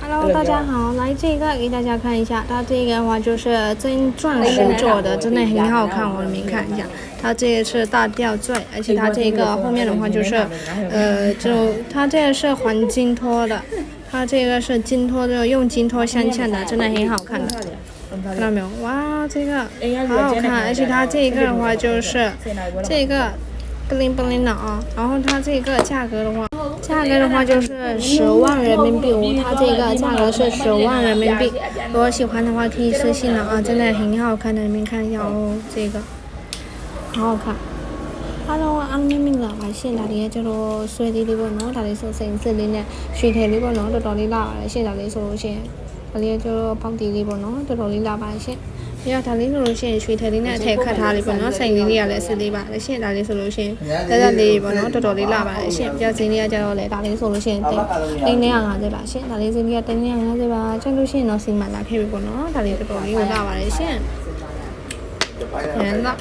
Hello，大家好，来这个给大家看一下，它这个的话就是真钻石做的，真的很好看，我们看一下，它这个是大吊坠，而且它这个后面的话就是，它这个是黄金托的，它这个是金托的，用金托镶嵌的，真的很好看的，看到没有？哇，这个好好看，而且它这个的话就是这个。不灵不灵的啊，然后它这个价格的话就是10万人民币，它这个价格是10万人民币。如果喜欢的话可以私信了啊，真的很好看的，你们看一下哦，这个好好看。Hello， အားလုံးမင်္ဂလာပါရှင်ဒါလေးကကျတော့ဆွဲသေးလေးပေါ့နော်ဒါလေးဆိုစိန်စစ်လေးနဲ့ရွှေထည်လေးပေါ့နော်တော်တော်လေးလာပါတယ်ရှင်ဒါလေးဆိုလို့ရှင်ဒါလေးကကျတော့ပေါက်တီလေးပေါ့နော်တော်တော်လေးလာပါတယ်ရှင်ပြီးတော့ဒါလေးဆိုလို့ရှိရင်ရွှေထည်လေးနဲ့အထည်ခတ်ထားလေးပေါ့နော်စိန်လေးကလည်းစစ်သေးပါတယ်ရှင်ဒါလေးဆိုလို့ရှိရင်တက်လေးပေါ့နော်တော်တော်လေးလာပါတယ်ရှင်ပြစင်းလေးကကျတော့လေဒါလေးဆိုလို့ရှိရင်350ပါရှင်ဒါလေးစင်းလေးက350ပါကျန်လို့ရှိရင်တော့စီမံလာခဲ့ပြီပေါ့နော်ဒါလေးတော်တော်လေးကိုလာပါတယ်ရှင်ရန်တော့